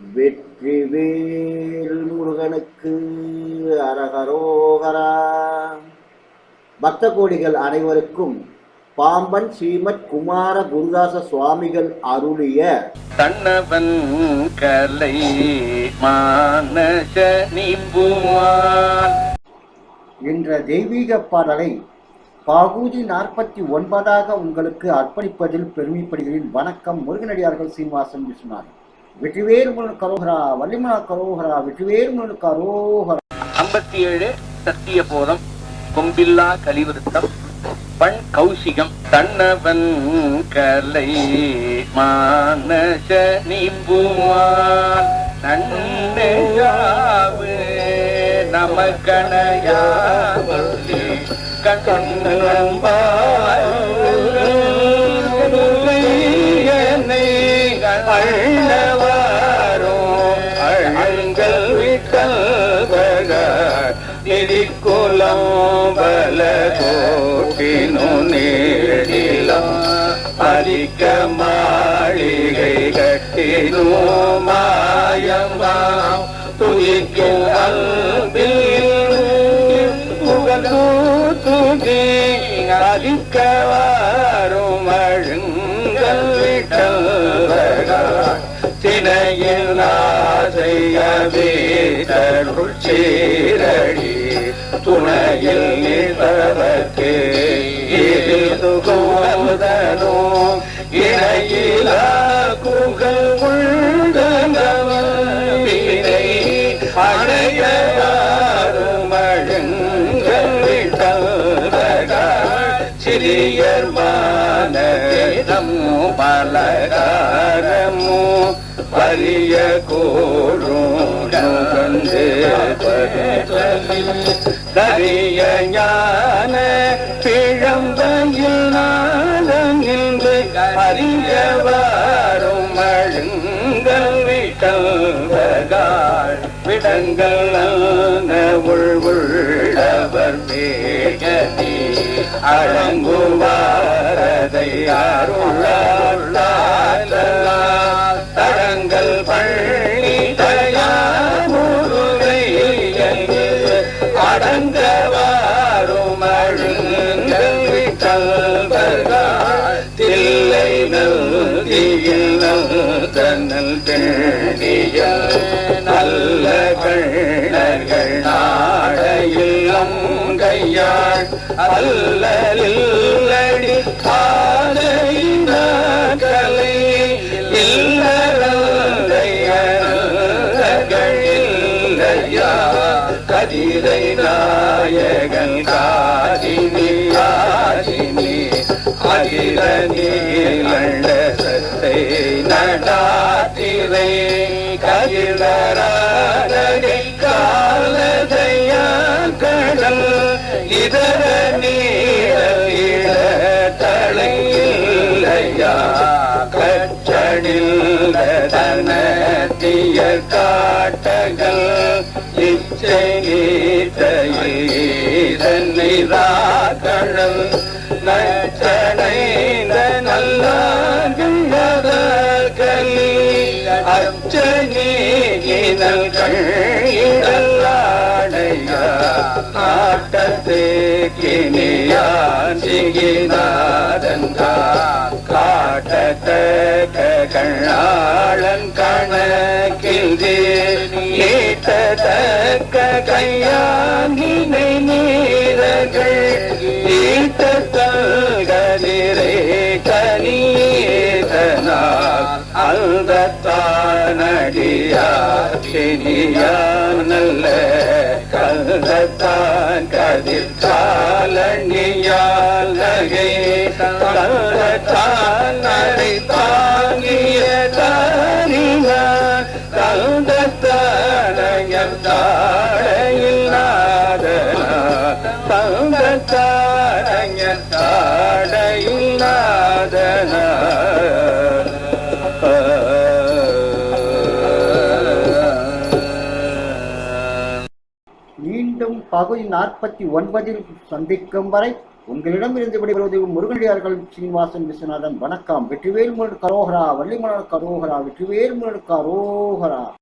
வெற்றிவேல் முருகனுக்கு அரகரோகரா. பக்த கோடிகள் அனைவருக்கும் பாம்பன் ஸ்ரீமத் குமார குருதாச சுவாமிகள் அருளிய தன்னவன் கலை மானச நீம்புவான் என்ற தெய்வீக பாடலை பகுதி 49 உங்களுக்கு அர்ப்பணிப்பதில் பெருமைப்படுகிறேன். வணக்கம். முருகனடியார்கள் சீனிவாசன் விஸ்வநாதன். வெற்றிவேல் முருகனுக்கு அரோகரா, வள்ளிமலருக்கு அரோகரா, வெற்றிவேல் முருகனுக்கு அரோகரா. 57 சத்தியபோதம், கொம்பில்லா கலிவிருத்தம், பண் கௌசிகம். தன்னவன் கலை மானச நீம்புவான் நன்னையாவு நமக்கணையாவல்லி கண்ணன்பாயனை அழவாரும் அழங்கள் விட்டல்வகார் நிதிக்குலம் பல கோட்டினு நேரிலம் அரிக்க மாளிகை கட்டினோ மாயமாம் துதிக்கும் அல்பில் புகழூத்துகி அரிக்க வாரும் அழுங்கள் விட்டல்வகார் தினையில் நாசையவேதருள் சீரடி துணையில் நிலவர்க்கு இதில் துகோதனோ இணையிலா குகல் உள்தனவினை அணையாரும் அழுங்கள் விட்டல்வகார் சிறியர் மானதம் பலகாரமோ வலிய கோரும் தரிய ஞான பிழம்பையில் நாளங்கின்று அறியவாரும் அழுங்கள் விட்டல்வகார் விடங்கள் உள்ளவர் வேகதி அழங்குவாரதை அருளார் தடங்கள் பள்ளி தயாமுருகை அடங்கவாரும் அழுங்கள் விட்டல்வகார் தில்லை நல்தியில் தன்னல் பெண்ணியல் நல்ல கண்ணர்கள் நாடையில் அங்கையாள் அல்லலில்லடி பாதையின கலை இல்லையா கதிரை நாயகன் காதினி ஆதினி அகில நீலண்ட சத்தை நடாத்திரை கதிரரானகை காலதையா கடல் இதர நீர தலை இல்லையா கச்சனில் தனத்தியர் காட்டகள் இச்சை நீத்தையை ராக்கடல் நச்சனைந்த நல்லாகலி அச்சனீனல் கண்ணல்லாடையா நாட்டத்தே கிணியான் சிகிநாதன்கா காட்டத்தக்க கண்ணாளன் கணக்கில் நீட்டத்தக்க கையாங்கினை நீரர்கள் ஈட்டத்தல்கதிரை கனியேதனால் அந்த தானடியார் சினியான் நல்ல கல்தான் கதிர் காலணியால் நகை கல்தான் நடை தாங்கிய தாரினார் கல்தத்தானையர் தாடையில் நாதனா கல்தத்தானையர் தாடையில் நாதனா மீண்டும் பகுதி 49 சந்திக்கும் வரை உங்களிடமிருந்து விடைபெறுவது முருகனடியார்கள் சீனிவாசன் விஸ்வநாதன். வணக்கம். வெற்றிவேல் முருகனுக்கு அரோகரா. வள்ளிமலருக்கு அரோகரா. வெற்றிவேல் முருகனுக்கு அரோகரா.